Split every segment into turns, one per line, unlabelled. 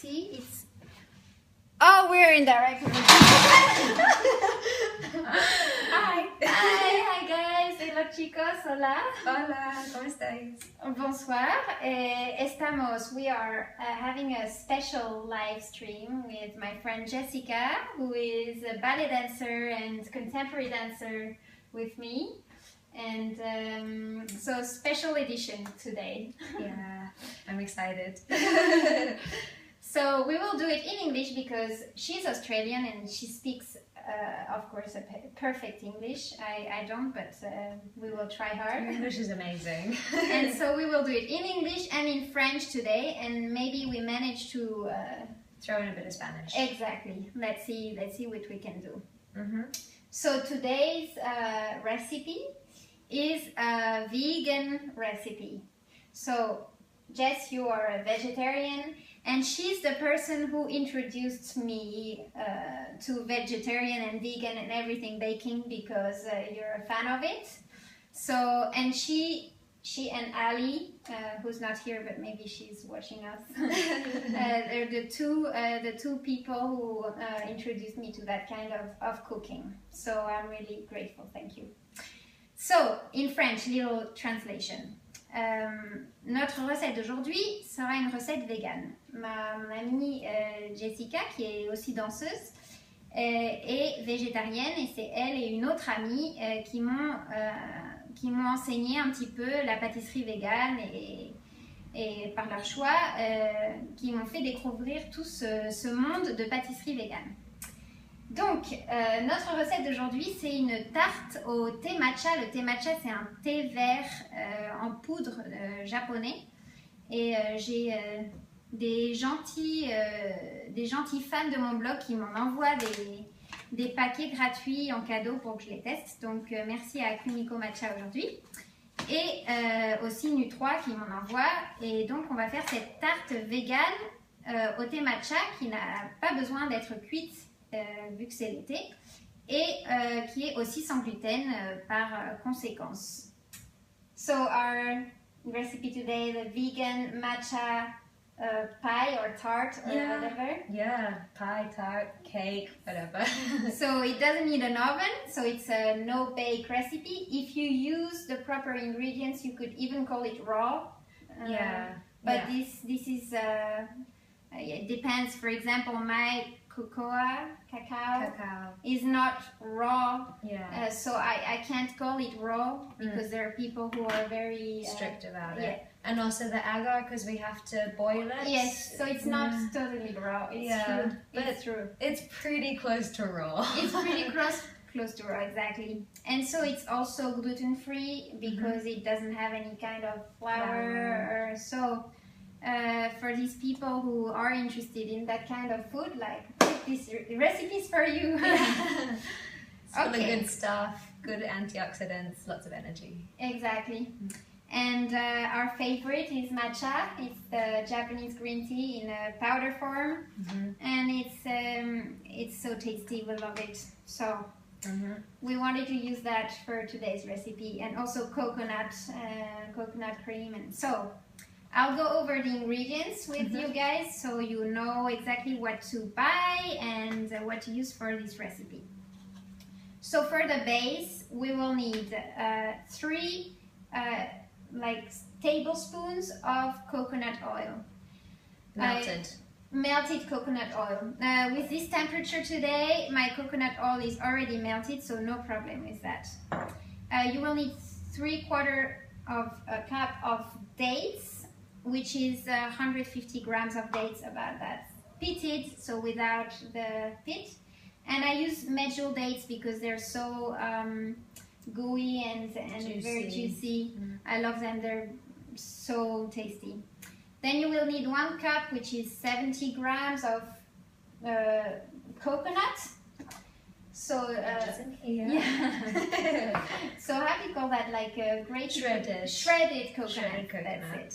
see, it's... Oh, we're in direct. Hi. Hi guys. Hello chicos. Hola.
Hola, ¿cómo estáis?
Bonsoir. Estamos. We are having a special live stream with my friend Jessica, who is a ballet dancer and contemporary dancer with me. And so special edition today.
Yeah, I'm excited.
So we will do it in English because she's Australian and she speaks, of course, a perfect English. I don't, but we will try hard.
Your English is amazing.
And so we will do it in English and in French today, and maybe we manage to
throw in a bit of Spanish.
Exactly. Let's see what we can do.
Mm-hmm.
So today's recipe is a vegan recipe. So Jess, you are a vegetarian, and she's the person who introduced me to vegetarian and vegan and everything baking because you're a fan of it. So, and she and Ali, who's not here, but maybe she's watching us, they're the two people who introduced me to that kind of cooking. So I'm really grateful, thank you. So, in French, little translation. Notre recette d'aujourd'hui sera une recette végane. Mon amie Jessica, qui est aussi danseuse, est végétarienne, et c'est elle et une autre amie qui m'ont enseigné un petit peu la pâtisserie végane et par leur choix, qui m'ont fait découvrir tout ce monde de pâtisserie végane. Donc, notre recette d'aujourd'hui, c'est une tarte au thé matcha. Le thé matcha, c'est un thé vert en poudre japonais. Et j'ai des gentils fans de mon blog qui m'en envoient des paquets gratuits en cadeau pour que je les teste. Donc, merci à Kumiko Matcha aujourd'hui. Et aussi Nu3 qui m'en envoie. Et donc, on va faire cette tarte végane au thé matcha qui n'a pas besoin d'être cuite vu que c'est l'été, et qui est aussi sans gluten par conséquence. So our recipe today, the vegan matcha pie or tart or whatever.
Yeah, pie, tart, cake, whatever.
So it doesn't need an oven, so it's a no-bake recipe. If you use the proper ingredients, you could even call it raw. But this is it depends. For example, my cacao is not raw, so I can't call it raw because there are people who are very
strict about it. And also the agar, because we have to boil it.
Yes, so it's not totally raw. It's true. But it's true.
It's pretty close to raw.
It's pretty close to raw, exactly. And so it's also gluten-free because it doesn't have any kind of flour. Or so for these people who are interested in that kind of food, like this recipes for you.
It's full of good stuff, good antioxidants, lots of energy.
Exactly. And our favorite is matcha. It's the Japanese green tea in a powder form, and it's so tasty. We love it. So we wanted to use that for today's recipe, and also coconut cream. And so I'll go over the ingredients with you guys so you know exactly what to buy and what to use for this recipe. So for the base, we will need 3 tablespoons of coconut oil. Melted coconut oil. With this temperature today, my coconut oil is already melted, so no problem with that. You will need 3/4 of a cup of dates, which is 150 grams of dates, about that. Pitted, so without the pit. And I use medjool dates because they're so gooey and very juicy. I love them, they're so tasty. Then you will need 1 cup, which is 70 grams of coconut. So so how do you call that? Like a shredded coconut. That's it.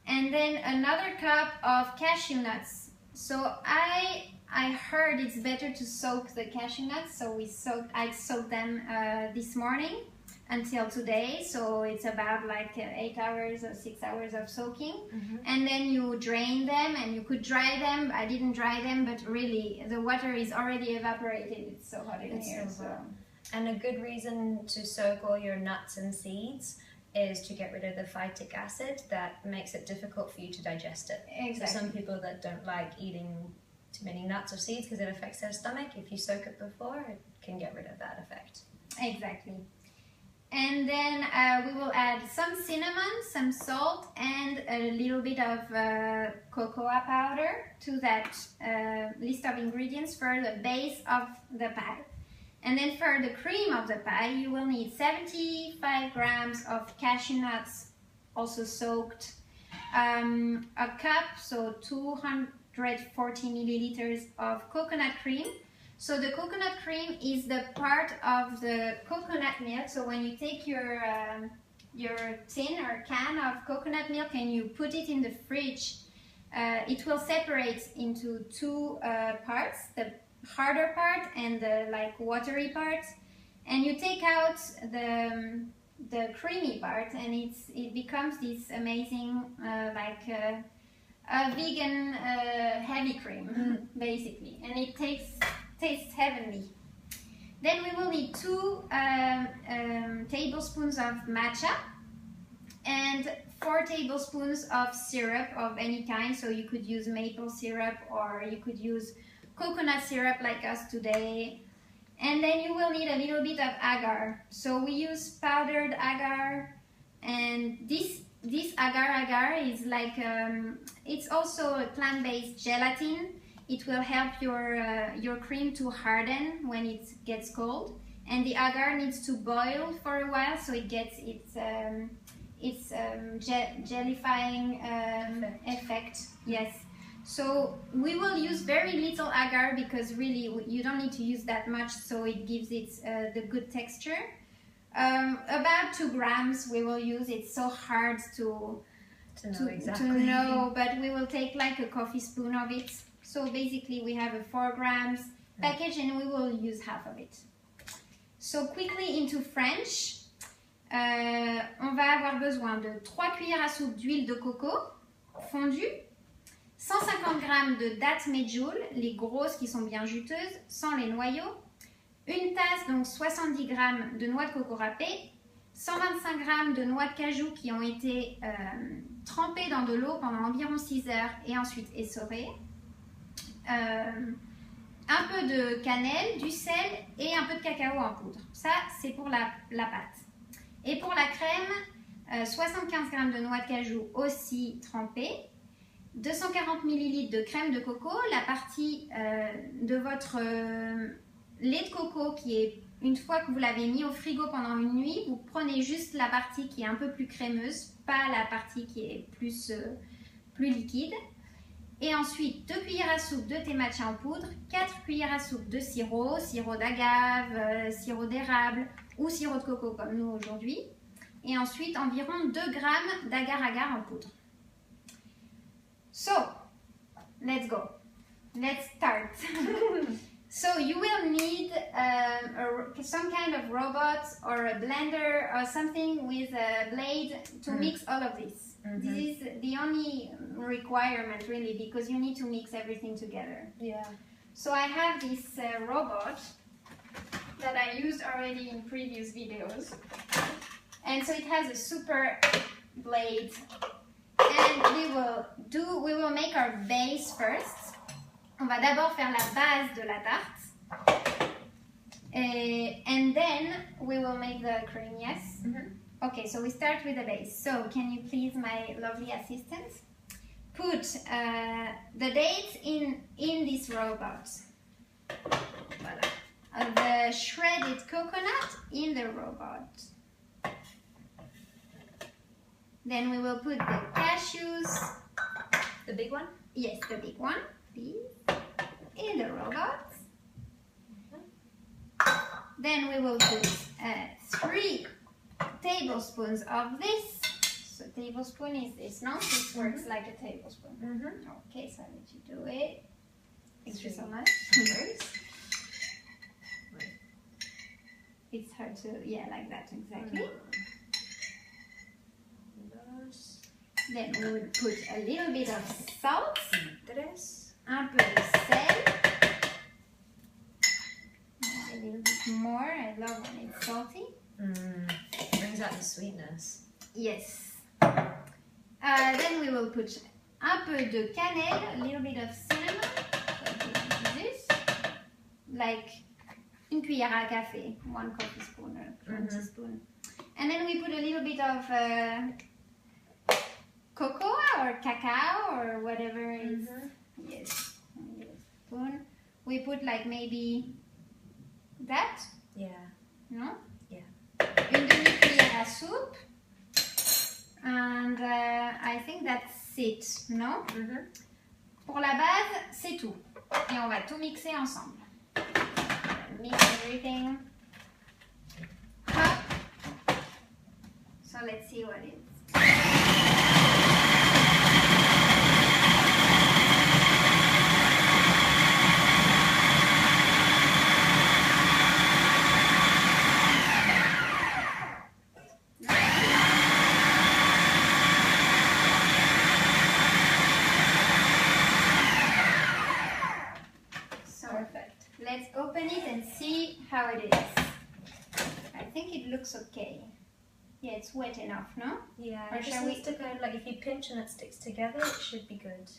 And then another cup of cashew nuts. So I heard it's better to soak the cashew nuts, so I soaked them this morning until today, so it's about like 8 hours or 6 hours of soaking. And then you drain them, and you could dry them. I didn't dry them, but really the water is already evaporated. It's so hot in here.
And a good reason to soak all your nuts and seeds is to get rid of the phytic acid that makes it difficult for you to digest it.
Exactly.
So some people that don't like eating too many nuts or seeds because it affects their stomach, if you soak it before, it can get rid of that effect.
Exactly. And then we will add some cinnamon, some salt, and a little bit of cocoa powder to that list of ingredients for the base of the pie. And then for the cream of the pie, you will need 75 grams of cashew nuts, also soaked, a cup, so 240 milliliters of coconut cream. So the coconut cream is the part of the coconut milk. So when you take your tin or can of coconut milk and you put it in the fridge, it will separate into two parts, the harder part and the like watery part. And you take out the creamy part, and it becomes this amazing a vegan heavy cream, basically, and it tastes heavenly. Then we will need 2 tablespoons of matcha and 4 tablespoons of syrup of any kind. So you could use maple syrup, or you could use coconut syrup like us today. And then you will need a little bit of agar. So we use powdered agar, and this agar is like it's also a plant-based gelatin. It will help your cream to harden when it gets cold, and the agar needs to boil for a while so it gets its jellifying effect. Yes. So we will use very little agar because really you don't need to use that much, so it gives it the good texture. About 2 grams we will use. It's so hard to
know exactly.
To know, but we will take like a coffee spoon of it. So basically we have a 4 grams package, and we will use half of it. So quickly into French, on va avoir besoin de 3 cuillères à soupe d'huile de coco fondue, 150 g de dattes medjool, les grosses qui sont bien juteuses, sans les noyaux, une tasse, donc 70 g de noix de coco râpées, 125 g de noix de cajou qui ont été trempées dans de l'eau pendant environ 6 heures et ensuite essorées, un peu de cannelle, du sel et un peu de cacao en poudre. Ça, c'est pour la pâte. Et pour la crème, 75 g de noix de cajou aussi trempée, 240 ml de crème de coco, la partie de votre lait de coco qui est, une fois que vous l'avez mis au frigo pendant une nuit, vous prenez juste la partie qui est un peu plus crémeuse, pas la partie qui est plus liquide. Et ensuite 2 cuillères à soupe de thé matcha en poudre, 4 cuillères à soupe de sirop d'agave, sirop d'érable ou sirop de coco comme nous aujourd'hui. Et ensuite environ 2 g d'agar-agar en poudre. So, let's go. Let's start. So you will need some kind of robot or a blender or something with a blade to mix all of this. This is the only requirement really, because you need to mix everything together.
Yeah.
So I have this robot that I used already in previous videos. And so it has a super blade. And we will make our base first. On va d'abord faire la base de la tarte. And then we will make the cream, yes? Okay, so we start with the base. So can you please, my lovely assistant, put the dates in this robot. Voilà. The shredded coconut in the robot. Then we will put the cashews.
The big one?
Yes, the big one, please. In the robot. Then we will put 3 tablespoons of this. So tablespoon is this, no? This works like a tablespoon. Okay, so I let you do it. Thank you so much. It's hard to, yeah, like that, exactly. Then we will put a little bit of salt, un peu de sel, a little bit more. I love when it's salty.
It brings out the sweetness.
Yes. Then we will put un peu de cannelle, a little bit of cinnamon. So this, like une cuillère à café, 1 coffee spoon or 1 teaspoon. And then we put a little bit of cocoa or cacao or whatever is. Yes, a little spoon. We put like maybe that.
Yeah.
No?
Yeah.
Une demi-cuillère à soupe. And I think that's it, no? Pour la base, c'est tout. Et on va tout mixer ensemble. Mix everything. Hop. So let's see what it is. Let's open it and see how it is. I think it looks okay. Yeah, it's wet enough, no?
Yeah,
or
it just needs to go, like if you pinch and it sticks together, it should be good.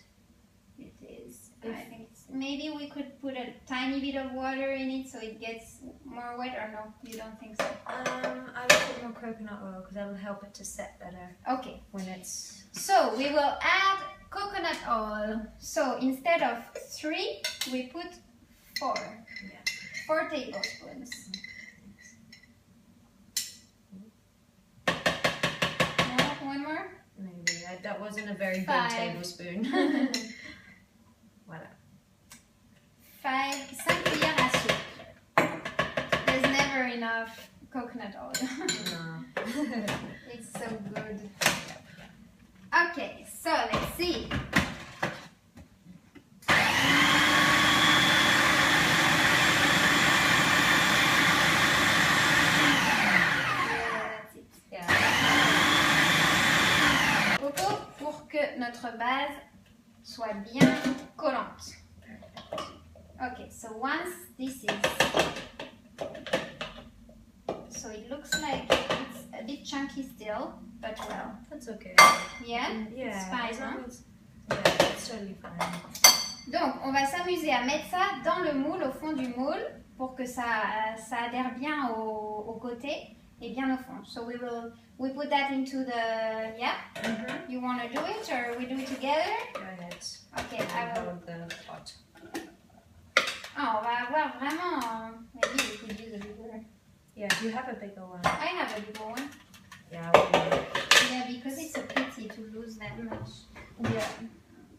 It is. I think maybe we could put a tiny bit of water in it so it gets more wet, or no? You don't think so?
I would put more coconut oil because that will help it to set better.
Okay.
When it's...
So we will add coconut oil. So instead of 3, we put 4.
Yeah.
4 tablespoons. One more?
Maybe. That wasn't a very
5.
good tablespoon. Voilà.
5 cuillères à soupe. There's never enough coconut oil.
No.
It's so good. Okay, so let's see. Pour que notre base soit bien collante. Okay, so once this is, so it looks like it's a bit chunky still, but well,
That's okay.
yeah,
Yeah,
it's fine,
as long
huh?
as, yeah, it's totally fine.
Donc, on va s'amuser à mettre ça dans le moule, au fond du moule, pour que ça adhère bien au côté et bien au fond. So we put that into the, yeah? You want to do it or we do it together?
Go ahead.
Okay, I will.
Hold the pot.
Oh, on va avoir vraiment, maybe we could use a bigger.
Yeah, you have a bigger one.
I have a bigger one.
Yeah, I will.
Yeah, because it's a pity to lose that much.
Yeah.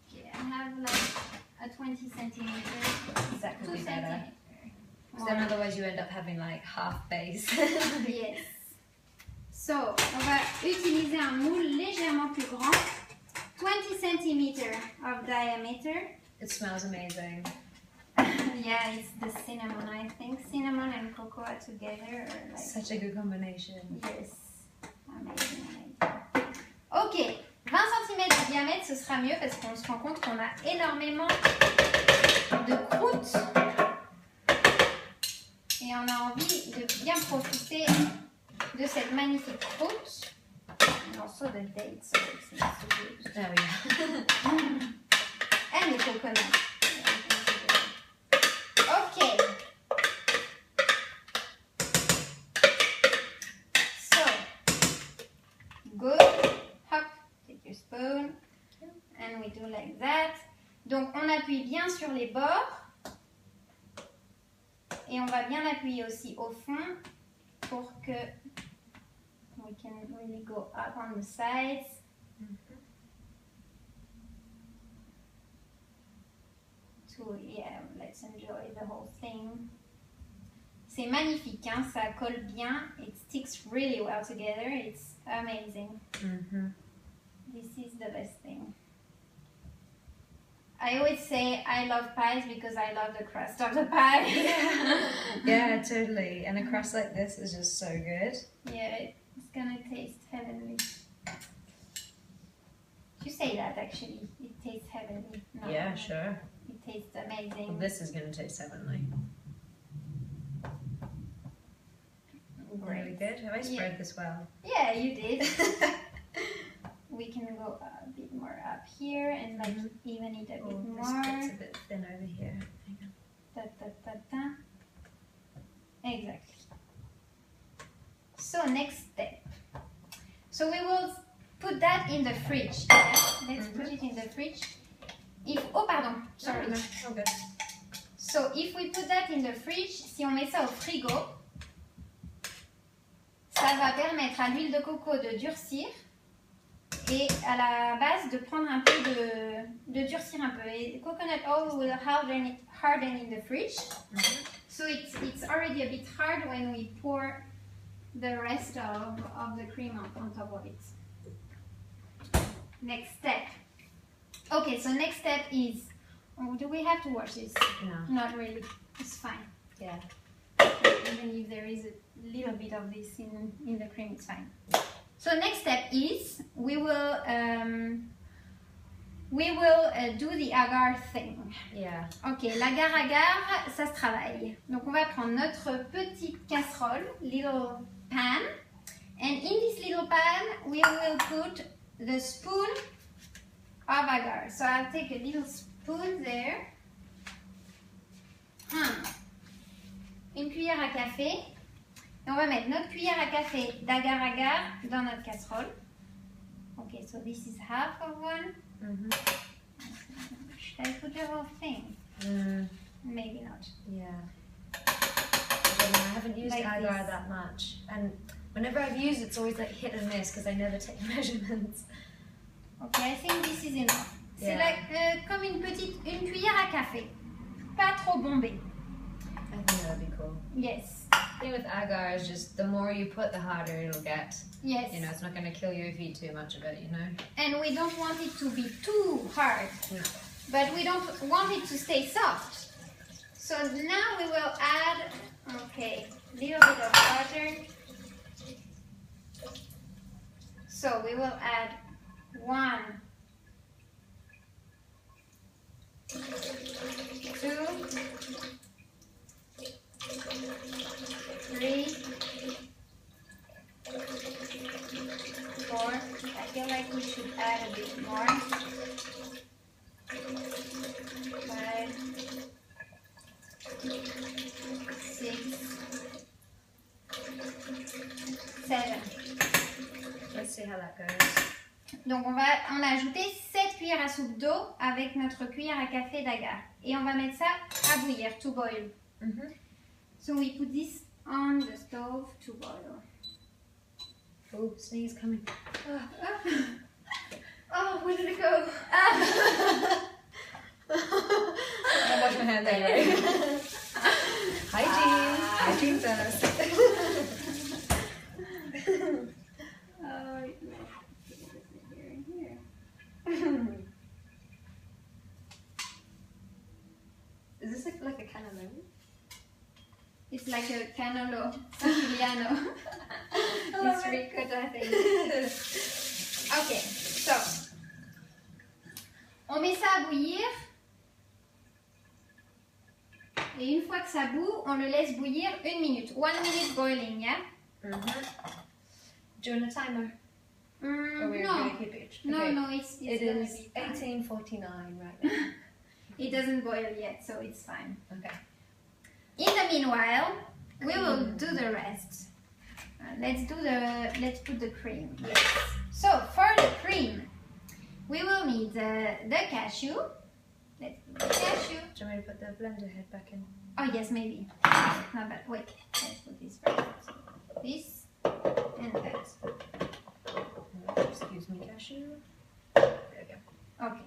Okay, I have like a 20 centimeters.
That could
2
be better.
centimeters.
Because then otherwise you end up having like half base.
Yes. So, on va utiliser un moule légèrement plus grand, 20 centimeters of diameter.
It smells amazing.
Yeah, it's the cinnamon, I think. Cinnamon and cocoa together. Or like,
Such a good combination.
yes. Amazing, amazing. Ok, 20 cm de diamètre, ce sera mieux parce qu'on se rend compte qu'on a énormément de croûte. Et on a envie de bien profiter de cette magnifique croûte. And also the dates, so it's so good.
There we go.
And the coconut. Okay. So, good. Hop, take your spoon. And we do like that. Donc, on appuie bien sur les bords. Et on va bien appuyer aussi au fond pour que we can really go up on the sides. To, yeah, let's enjoy the whole thing. C'est magnifique, hein? Ça colle bien. It sticks really well together. It's amazing. This is the best thing. I always say I love pies because I love the crust of the pie.
Yeah, totally. And a crust like this is just so good.
Yeah, it's gonna taste heavenly. You say that actually. It tastes heavenly. No,
Yeah, sure.
It tastes amazing.
Well, this is going to taste heavenly. Really good. Have I spread this well?
Yeah, you did. We can go a bit more up here and like even it a bit more.
This bit's a bit thin over here. Hang on.
Da, da, da, da. Exactly. So next step. So we will put that in the fridge. Yeah? Let's put it in the fridge. Oh pardon, sorry.
No, all good.
So if we put that in the fridge, si on met ça au frigo, ça va permettre à l'huile de coco de durcir et à la base de prendre un peu de durcir un peu. Et coconut oil will harden in the fridge. So it's already a bit hard when we pour the rest of the cream on top of it. Next step. Okay, so next step is, do we have to wash this?
No.
Not really, it's fine.
Yeah.
Even if there is a little bit of this in the cream, it's fine. So next step is, we will do the agar thing.
Yeah.
Ok, l'agar-agar, ça se travaille. Donc on va prendre notre petite casserole, little pan, and in this little pan, we will put the spoon of agar. So I'll take a little spoon there. Une cuillère à café. Et on va mettre notre cuillère à café d'agar-agar dans notre casserole. Okay, so this is half of one. Should I put the whole thing? Maybe not.
Yeah. I haven't used
Like
agar
this.
that much. And whenever I've used it, it's always like hit and miss because I never take measurements.
Okay, I think this is enough. C'est
Yeah.
like, comme une cuillère à café. Pas trop bombée.
I think that would be cool.
Yes.
The thing with agar is just the more you put, the harder it'll get.
Yes.
You know, it's not going to kill you if you eat too much of it, you know?
And we don't want it to be too hard.
No.
But we don't want it to stay soft. So now we will add, okay, a little bit of water. So we will add 1, 2, 3, 4. I feel like we should add a bit more. 5, 6, 7.
Let's see how that goes.
Donc on a ajouté 7 cuillères à soupe d'eau avec notre cuillère à café d'agar. Et on va mettre ça à bouillir, to boil. So we put this on the stove to boil.
Oh, sneeze coming.
Oh, where did it go?
I'll wash my hands anyway. Hygiene. Hygiene first.
Is this like a cannelloni? It's like a cannolo siciliano. It's ricotta thing. Ok, so. On met ça à bouillir. Et une fois que ça bout, on le laisse bouillir 1 minute. 1 minute boiling, yeah?
Do you want a timer? Or we're
No.
going to keep it?
No,
Okay.
no, it's
It
gonna
is
be fine.
18:49 right now.
It doesn't boil yet, so it's fine.
Okay.
In the meanwhile, we will do the rest. Let's put the cream. Yes. So for the cream, we will need the cashew. Let's put the cashew.
Do you want me to put the blender head back in?
Oh yes, maybe. No, but wait. Let's put this first. This and that.
Excuse me, cashew. There we go.
Okay.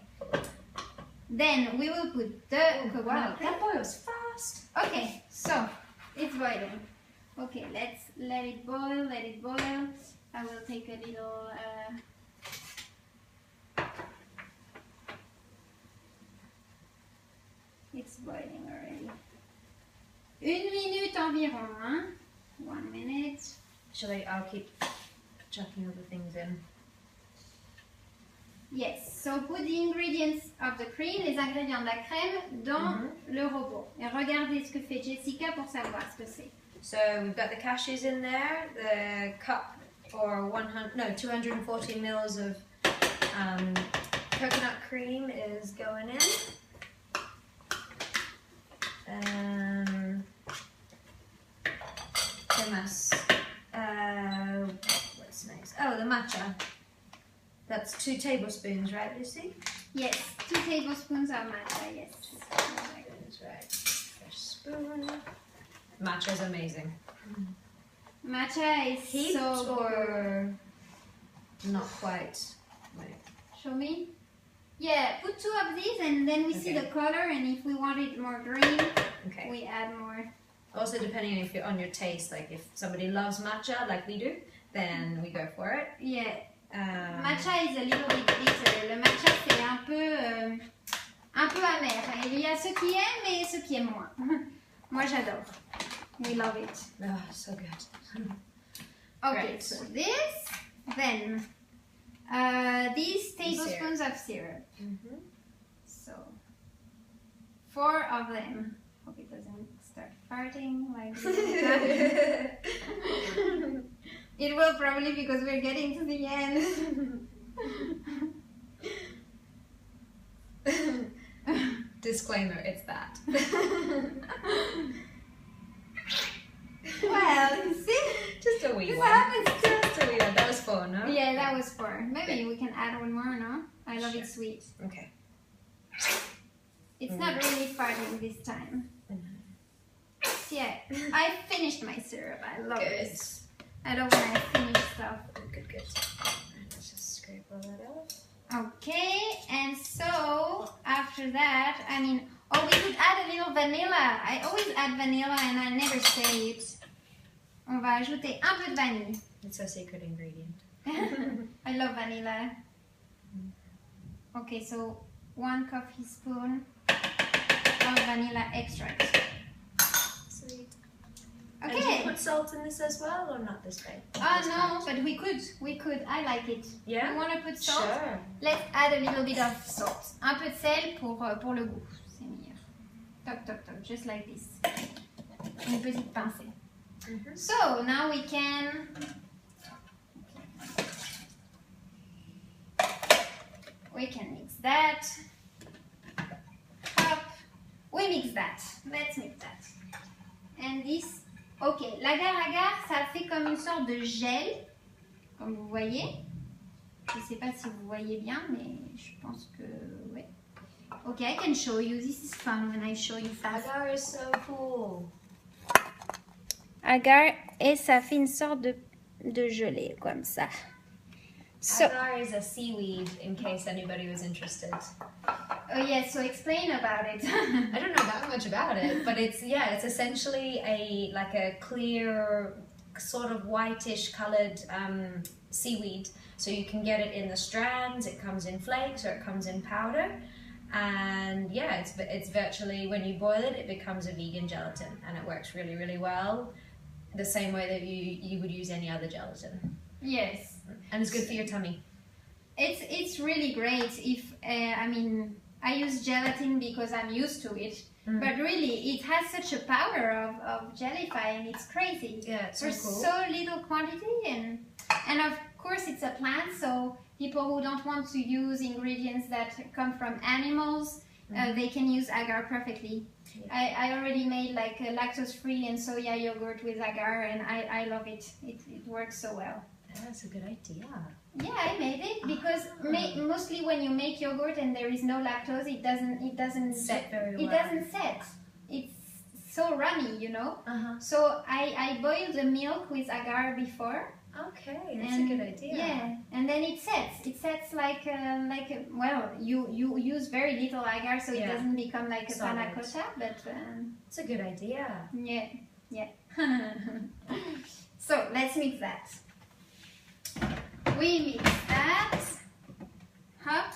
Then we will put the coconut.
Wow, that boils fast.
Okay, so it's boiling. Okay, let's let it boil, let it boil. I will take a little It's boiling already. 1 minute environ, hein? 1 minute.
I'll keep chucking other things in.
Yes, so put the ingredients of the cream, les ingrédients de la crème, dans le robot. Et regardez ce que fait Jessica pour savoir ce que c'est.
So we've got the cashews in there, the cup or 240 mils of coconut cream is going in. What's next? Oh, the matcha. That's 2 tablespoons, right, Lucy?
Yes, 2 tablespoons of matcha, yes.
That's right. Fresh spoon. Matcha is amazing.
Matcha is
Heat
so
or not quite? Wait.
Show me? Yeah, put 2 of these and then we see the color, and if we want it more green, we add more.
Also depending if you're on your taste, like if somebody loves matcha like we do, then we go for it.
Yeah. Matcha is a little bit bitter. Le matcha c'est un peu amer. Il y a ceux qui aiment et ceux qui aiment moins. Moi j'adore. We love it.
Oh, so good.
Okay,
Right.
so this, then these tablespoons of syrup. So 4 of them. Hope it doesn't start farting like this. It will probably, because we're getting to the end.
Disclaimer, it's that.
Well, you see?
Just a wee
This
one.
happens too.
Just a wee one. That was fun, no?
Yeah, that was 4. Maybe we can add 1 more, no? I love it sweet.
Okay.
It's not really farting this time. Yeah, I finished my syrup. I love it. I love when I finish stuff.
Good. Let's just scrape all that off.
Okay, and so after that, we could add a little vanilla. I always add vanilla and I never say it. On va ajouter un peu de vanille.
It's a secret ingredient.
I love vanilla. Okay, so 1 coffee spoon of vanilla extract.
Sweet.
Okay.
And do you put salt in this as well, or not this way?
No, but we could. I like it.
Yeah?
You want to put salt?
Sure.
Let's add a little bit of salt. Un peu de sel pour le goût. C'est meilleur. Toc, just like this. Une petite pincée. So, now we can... We can mix that. Hop. We mix that. Let's mix that. And this... Ok, l'agar-agar, ça fait comme une sorte de gel, comme vous voyez. Je ne sais pas si vous voyez bien, mais je pense que oui. Ok, I can show you. This is fun when I show you fast.
Agar is so cool.
Agar, et ça fait une sorte de gelée, comme ça. So,
Agar is a seaweed, in case anybody was interested.
oh yeah, so explain about it.
I don't know that much about it, but it's essentially a clear, sort of whitish coloured seaweed. So you can get it in the strands, it comes in flakes, or it comes in powder. And yeah, it's virtually, when you boil it, it becomes a vegan gelatin, and it works really, really well, the same way that you would use any other gelatin.
Yes.
And it's good for your tummy.
It's really great. If I use gelatin because I'm used to it, but really it has such a power of gelifying. It's crazy.
Yeah, it's
for
so cool.
so little quantity, and of course it's a plant, so people who don't want to use ingredients that come from animals, they can use agar perfectly. Yeah. I already made like a lactose-free and soya yogurt with agar, and I love it. It works so well.
That's a good idea.
Yeah, I made it because mostly when you make yogurt and there is no lactose, it doesn't
set very well.
It doesn't set. It's so runny, you know. So I boiled the milk with agar before.
Okay, that's a good idea.
Yeah, and then it sets. It sets like you use very little agar, so it doesn't become like a panna cotta. But
it's a good idea.
Yeah. So let's mix that. We mix that. Hop.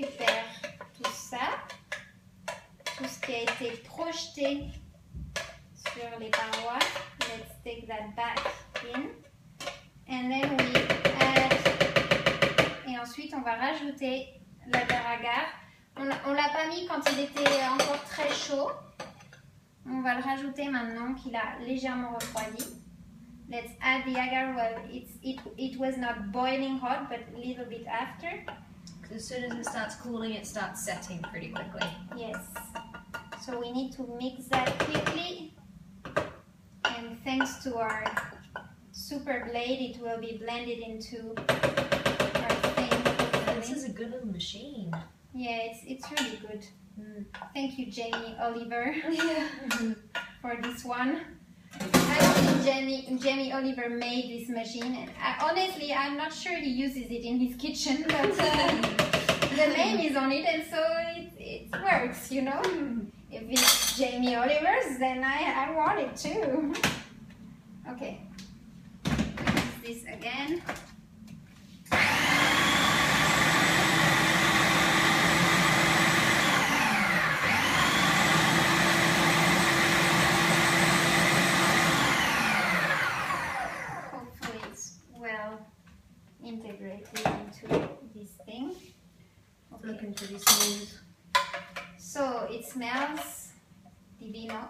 récupère tout ça, tout ce qui a été projeté sur les parois. Let's take that back in. And then we add, et ensuite on va rajouter l'agar-agar. On l'a pas mis quand il était encore très chaud. On va le rajouter maintenant qu'il a légèrement refroidi. Let's add the agar. Well, it was not boiling hot, but a little bit after.
As soon as it starts cooling, it starts setting pretty quickly.
Yes. So we need to mix that quickly. And thanks to our super blade, it will be blended into our thing.
This is a good little machine.
Yeah, it's really good. Thank you, Jamie Oliver, for this one. I don't think Jamie Oliver made this machine, and honestly, I'm not sure he uses it in his kitchen, but the name is on it, and so it works, you know. If it's Jamie Oliver's, then I want it too. Okay, use this again. Integrated into this thing. Okay.
Looking pretty smooth.
So it smells divino.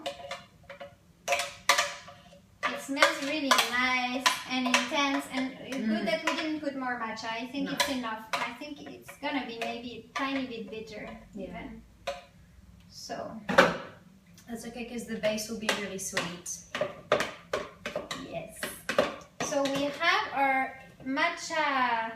It smells really nice and intense, and it's good that we didn't put more matcha. I think it's enough. I think it's gonna be maybe a tiny bit bitter even. So
that's okay because the base will be really sweet.
Yes. So we have our matcha.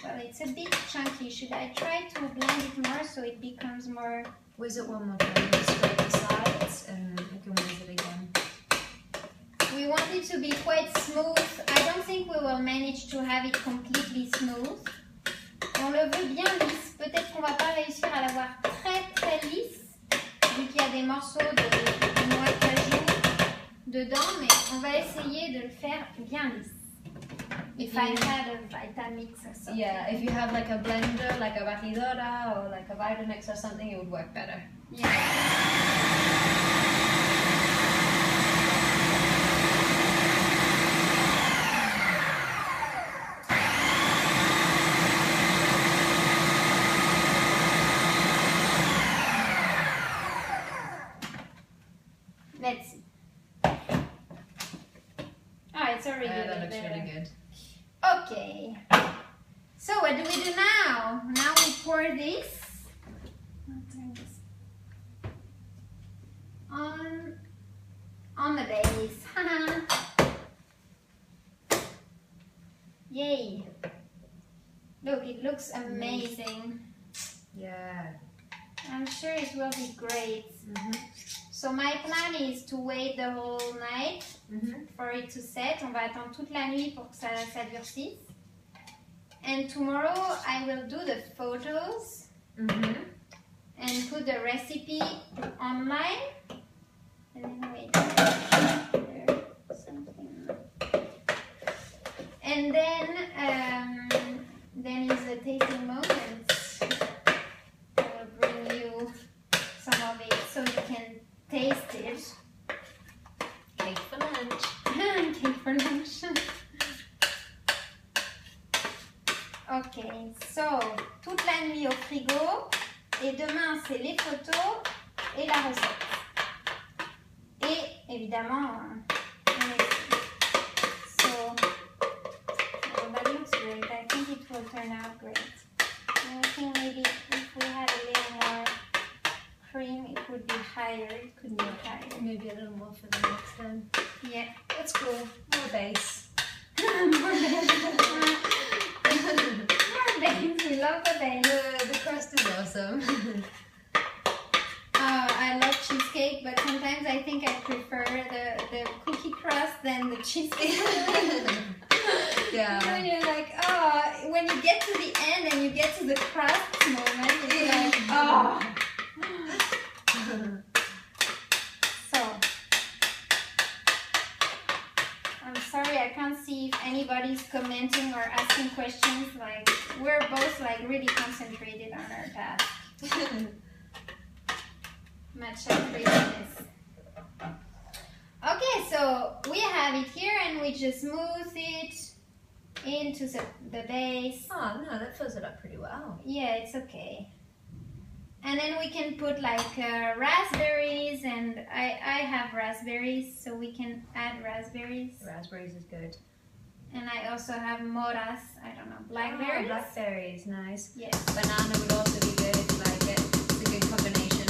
Well, it's a bit chunky. Should I try to blend it more so it becomes more?
Whiz it one more time. Just scrape the sides and you can whiz it again.
We want it to be quite smooth. I don't think we will manage to have it completely smooth. On le veut bien lisse. Peut-être qu'on va pas réussir à l'avoir très lisse, vu qu'il y a des morceaux de noix de cajou dedans, mais on va essayer de le faire bien lisse. If I had a Vitamix or something.
Yeah, if you have like a blender, like a batidora or like a Vitamix or something, it would work better.
Yeah. Let's see. Oh, it's already
that looks
better.
really good.
Okay. So what do we do now? Now we pour this. I'll turn this on the base. Yay! Look, it looks amazing.
Yeah.
I'm sure it will be great. So my plan is to wait the whole night for it to set. On va attendre toute la nuit pour que ça durcisse. And tomorrow I will do the photos and put the recipe online. And then wait, there's something. And then is the tasting moments. I will bring you some of it so you can taste it.
Cake for lunch.
Cake for lunch. Ok, so toute la nuit au frigo et demain c'est les photos et la recette. Et évidemment, so that looks great. I think it will turn out great. I think maybe if we had a little more cream, it would be higher. It could be higher.
Maybe a little more for the next time.
Yeah,
That's cool. More base.
more base. We love the base.
The crust is awesome.
I love cheesecake, but sometimes I think I prefer the cookie crust than the cheesecake.
Yeah.
When you're like, oh, when you get to the end and you get to the crust moment, it's like, oh. So, I'm sorry I can't see if anybody's commenting or asking questions. Like, we're both like really concentrated on our task. Matcha craziness. Okay, so we have it here and we just smooth it into the base.
Oh no, that fills it up pretty well.
Yeah, it's okay. And then we can put like raspberries, and I have raspberries, so we can add raspberries.
Raspberries is good.
And I also have moras, I don't know, blackberries.
Oh, blackberries, nice.
Yes.
Banana would also be good if you like it. It's a good combination.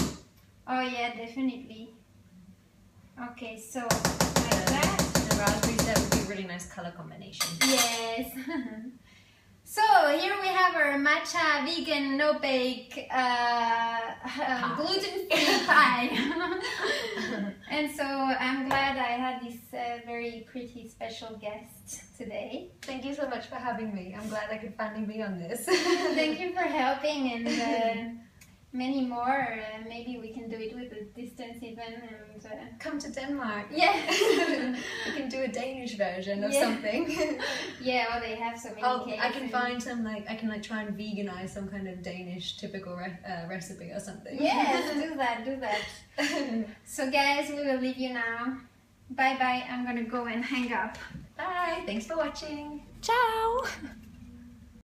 Oh yeah, definitely. Okay, so like that.
The raspberries, that would be a really nice color combination.
Yes. So here we have our matcha vegan no bake gluten-free pie. And so I'm glad I had this very pretty special guest today.
Thank you so much for having me. I'm glad I could finally be on this.
Thank you for helping, and many more. Maybe we can do it with a distance even. And
come to Denmark.
Yeah.
We can do a Danish version of something.
Yeah, well, they have so many cakes.
I can find some I can try and veganize some kind of Danish typical recipe or something.
Yes, do that. So guys, we will leave you now. Bye bye. I'm gonna go and hang up.
Bye. Thanks for watching.
Ciao.